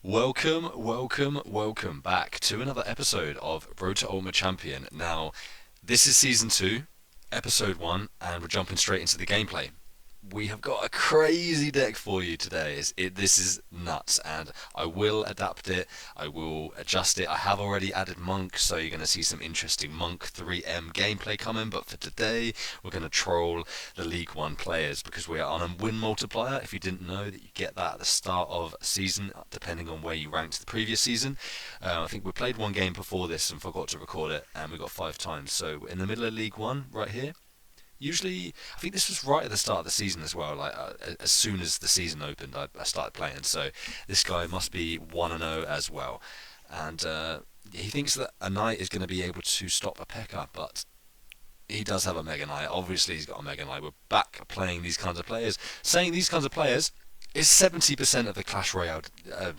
Welcome back to another episode of Road to Ultimate Champion. Now, this is Season 2, Episode 1, and we're jumping straight into the gameplay. We have got a crazy deck for you today. This is nuts, and I will adapt it. I will adjust it. I have already added Monk, so you're going to see some interesting Monk 3M gameplay coming. But for today, we're going to troll the League One players because we are on a win multiplier. If you didn't know that you get that at the start of a season, depending on where you ranked the previous season. I think we played one game before this and forgot to record it, and we got 5 times. So we're in the middle of League One right here. Usually, I think this was right at the start of the season as well. Like as soon as the season opened, I started playing. So this guy must be 1-0 as well, and he thinks that a knight is going to be able to stop a P.E.K.K.A, but he does have a Mega Knight. Obviously, he's got a Mega Knight. We're back playing these kinds of players. Saying these kinds of players is 70% of the Clash Royale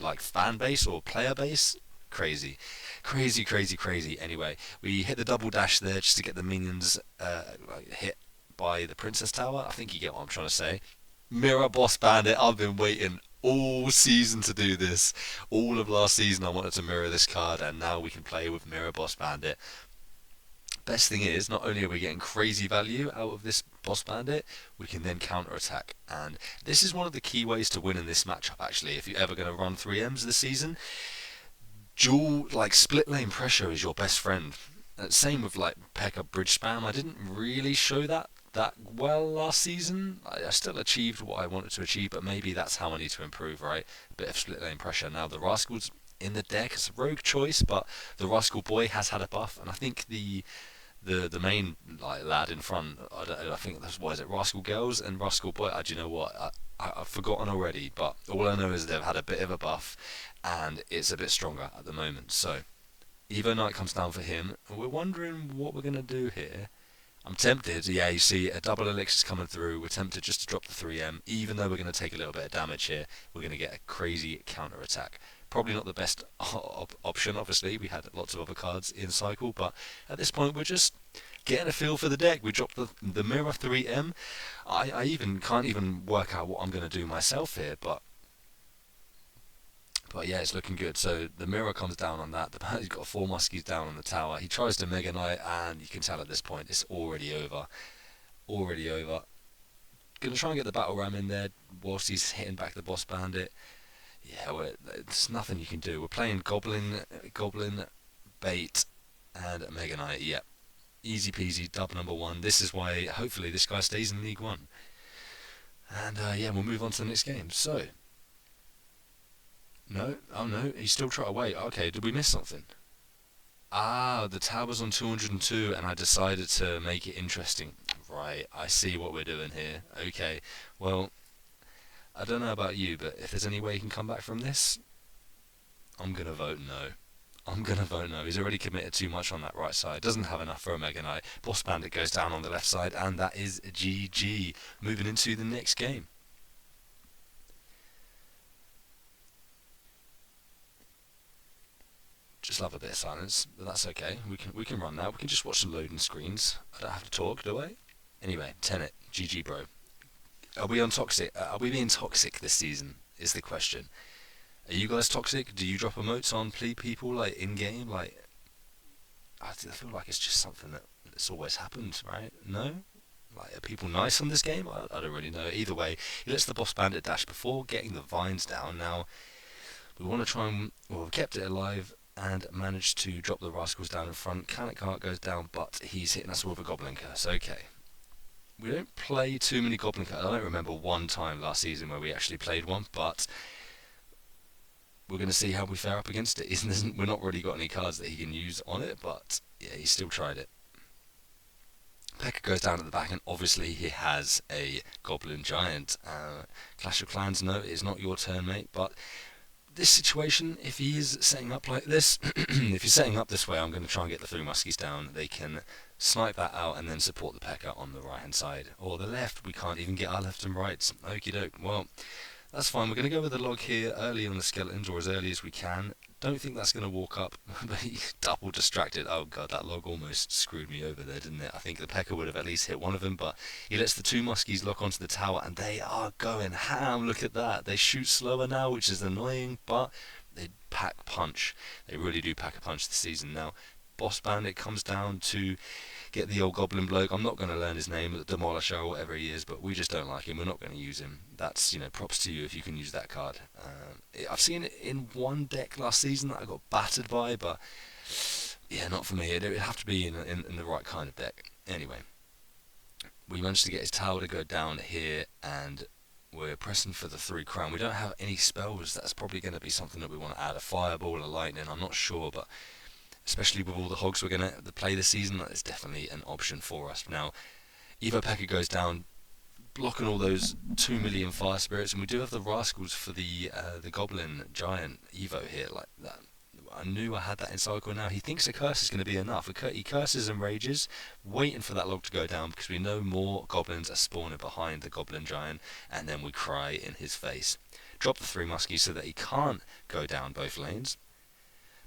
like fan base or player base. Crazy. Anyway, we hit the double dash there just to get the minions hit by the Princess Tower. I think you get what I'm trying to say. Mirror Boss Bandit. I've been waiting all season to do this. All of last season I wanted to mirror this card, and now we can play with Mirror Boss Bandit. Best thing is, not only are we getting crazy value out of this Boss Bandit, we can then counter attack. And this is one of the key ways to win in this matchup, actually. If you're ever going to run 3Ms this season, dual, like split lane pressure is your best friend. Same with like P.E.K.K.A bridge spam. I didn't really show that well last season. I still achieved what I wanted to achieve, but maybe that's how I need to improve, right? A bit of split lane pressure. Now the Rascal's in the deck. It's a rogue choice, but the Rascal Boy has had a buff, and I think the main like lad in front, I think that's, what is it, Rascal Girls and Rascal Boy. Do you know what? I've forgotten already, but all I know is they've had a bit of a buff, and it's a bit stronger at the moment. So Evo Knight comes down for him, and we're wondering what we're going to do here. I'm tempted, yeah, you see a double elixir's coming through. We're tempted just to drop the 3M, even though we're going to take a little bit of damage here. We're going to get a crazy counter attack. Probably not the best option, obviously. We had lots of other cards in cycle, but at this point we're just getting a feel for the deck. We dropped the mirror 3M. I even can't even work out what I'm going to do myself here, but yeah, it's looking good. So the mirror comes down on that. He's got 4 muskies down on the tower. He tries to Mega Knight, and you can tell at this point it's already over. Gonna try and get the battle ram in there whilst he's hitting back the Boss Bandit. Yeah, there's nothing you can do. We're playing Goblin, Bait, and Mega Knight. Yeah, easy peasy, dub number 1. This is why hopefully this guy stays in League 1. And yeah, we'll move on to the next game. So. No? Oh no, he's still trying to wait. Okay, did we miss something? Ah, the tower's on 202 and I decided to make it interesting. Right, I see what we're doing here. Okay, well, I don't know about you, but if there's any way he can come back from this, I'm going to vote no. He's already committed too much on that right side. Doesn't have enough for a Mega Knight. Boss Bandit goes down on the left side, and that is GG. Moving into the next game. Just love a bit of silence, but that's okay. We can run that. We can just watch some loading screens. I don't have to talk, do I? Anyway, Tenet, GG, bro. Are we on toxic? Are we being toxic this season? Is the question. Are you guys toxic? Do you drop emotes on people like in game? Like, I feel like it's just something that's always happened, right? No. Like, are people nice on this game? I don't really know. Either way, he lets the Boss Bandit dash before getting the vines down. Now we want to try and we've kept it alive and managed to drop the Rascals down in front. Canic Cart goes down, but he's hitting us with a Goblin Curse. Okay. We don't play too many Goblin Curse. I don't remember one time last season where we actually played one, but we're going to see how we fare up against it. We're not really got any cards that he can use on it, but yeah, he still tried it. P.E.K.K.A goes down at the back, and obviously he has a Goblin Giant. Clash of Clans, no, it's not your turn, mate, but this situation, if he is setting up like this, if he's setting up this way, I'm going to try and get the 3 muskies down. They can snipe that out and then support the P.E.K.K.A on the right hand side. Or the left, we can't even get our left and rights. Okie doke. Well, that's fine. We're going to go with the log here early on the skeletons, or as early as we can. Don't think that's going to walk up, but he double distracted. Oh god, that log almost screwed me over there, didn't it? I think the pecker would have at least hit one of them, but he lets the two muskies lock onto the tower, and they are going ham. Look at that. They shoot slower now, which is annoying, but they pack punch. They really do pack a punch this season. Now, Boss Bandit comes down to get the old goblin bloke. I'm not going to learn his name, the Demolisher or whatever he is, but we just don't like him. We're not going to use him. That's, props to you if you can use that card. I've seen it in one deck last season that I got battered by, but yeah, not for me. It'd have to be in the right kind of deck. Anyway, we managed to get his tower to go down here, and we're pressing for the 3 crown. We don't have any spells. That's probably going to be something that we want to add. A fireball, a lightning, I'm not sure, but especially with all the hogs we're going to play this season, that is definitely an option for us. Now, Evo Pecker goes down, blocking all those 2 million fire spirits, and we do have the rascals for the goblin giant Evo here. Like that, I knew I had that in cycle. Now he thinks a curse is going to be enough. He curses and rages, waiting for that log to go down, because we know more goblins are spawning behind the goblin giant, and then we cry in his face. Drop the 3 muskies so that he can't go down both lanes,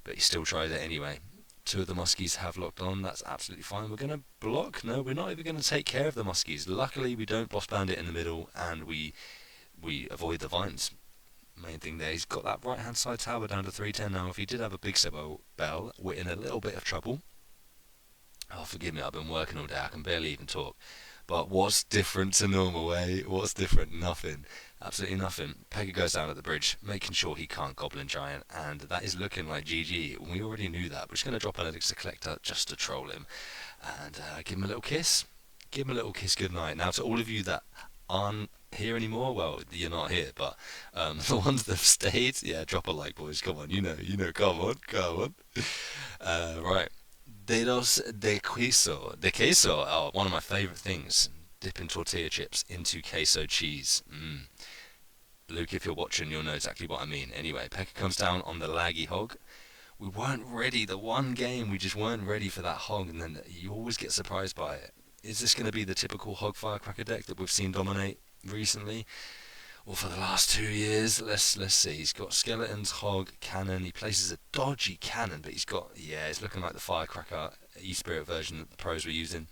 but he still tries it anyway. 2 of the muskies have locked on. That's absolutely fine. We're going to block. No, we're not even going to take care of the muskies. Luckily, we don't Boss Bandit in the middle, and we avoid the vines. Main thing there, he's got that right hand side tower down to 310 now. If he did have a big bell, we're in a little bit of trouble. Oh, forgive me, I've been working all day. I can barely even talk. But what's different to normal, eh? What's different? Nothing. Absolutely nothing. Peggy goes down at the bridge, making sure he can't Goblin Giant, and that is looking like GG. We already knew that. We're just going to drop an Elixir Collector just to troll him, and give him a little kiss. Give him a little kiss goodnight. Now, to all of you that aren't here anymore, well, you're not here, but the ones that have stayed, yeah, drop a like, boys. Come on, come on. Right. Dedos de queso. Oh, one of my favourite things. Dipping tortilla chips into queso cheese. Luke, if you're watching, you'll know exactly what I mean. Anyway, Pekka comes down on the laggy hog. We weren't ready. The one game, we just weren't ready for that hog, and then you always get surprised by it. Is this going to be the typical hog firecracker deck that we've seen dominate recently? Well, for the last 2 years, let's see. He's got skeletons, hog, cannon. He places a dodgy cannon, but it's looking like the firecracker E-Spirit version that the pros were using.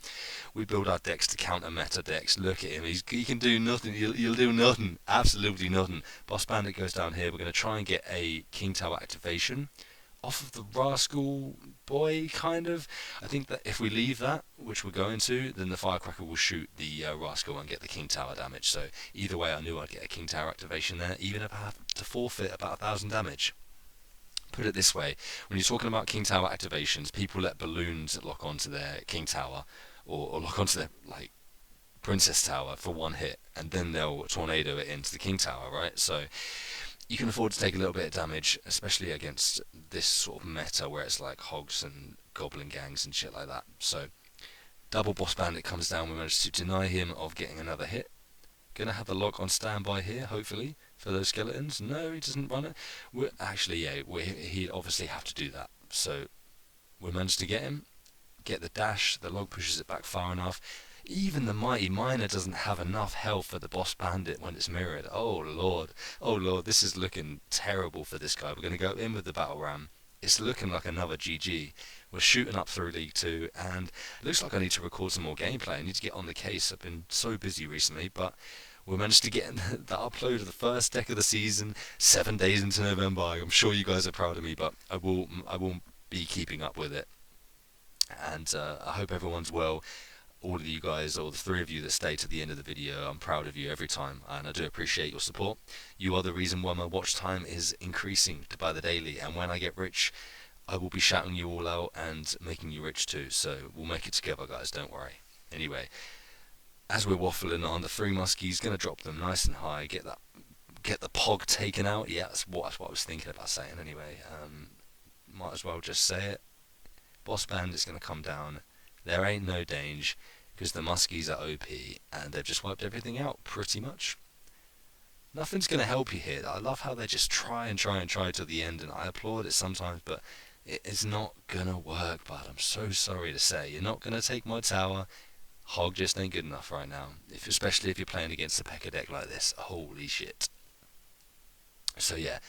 We build our decks to counter meta decks. Look at him. He can do nothing. You'll do nothing. Absolutely nothing. Boss Bandit goes down here. We're going to try and get a King Tower activation off of the Rascal Boy, kind of. I think that if we leave that, which we're going to, then the Firecracker will shoot the Rascal and get the King Tower damage. So either way, I knew I'd get a King Tower activation there, even if I have to forfeit about 1,000 damage. Put it this way, when you're talking about King Tower activations, people let balloons lock onto their King Tower, or lock onto their, Princess Tower for one hit, and then they'll tornado it into the King Tower, right? So you can afford to take a little bit of damage, especially against this sort of meta where it's like hogs and goblin gangs and shit like that. So double Boss Bandit comes down. We managed to deny him of getting another hit. Gonna have the log on standby here, hopefully, for those skeletons. No, he doesn't run it. He'd obviously have to do that. So we managed to get him, get the dash. The log pushes it back far enough. Even the Mighty Miner doesn't have enough health for the Boss Bandit when it's mirrored. Oh lord, this is looking terrible for this guy. We're going to go in with the Battle Ram. It's looking like another GG. We're shooting up through League 2, and it looks like I need to record some more gameplay. I need to get on the case. I've been so busy recently, but we managed to get that upload of the first deck of the season 7 days into November. I'm sure you guys are proud of me, but I will be keeping up with it. And I hope everyone's well. All of you guys, or the 3 of you that stay to the end of the video, I'm proud of you every time, and I do appreciate your support. You are the reason why my watch time is increasing by the daily, and when I get rich, I will be shouting you all out and making you rich too, so we'll make it together, guys, don't worry. Anyway, as we're waffling on, the 3 muskies, going to drop them nice and high, get the pog taken out. Yeah, that's what I was thinking about saying anyway. Might as well just say it. Boss Bandit's going to come down. There ain't no danger, because the muskies are OP, and they've just wiped everything out, pretty much. Nothing's going to help you here. I love how they just try till the end, and I applaud it sometimes, but it is not going to work, bud. I'm so sorry to say. You're not going to take my tower. Hog just ain't good enough right now, especially if you're playing against a P.E.K.K.A deck like this. Holy shit. So yeah,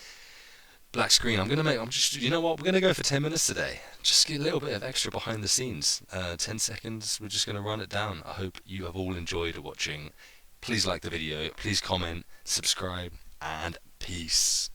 black screen. I'm just, you know what? We're gonna go for 10 minutes today. Just get a little bit of extra behind the scenes. 10 seconds. We're just gonna run it down. I hope you have all enjoyed watching. Please like the video. Please comment, subscribe, and peace.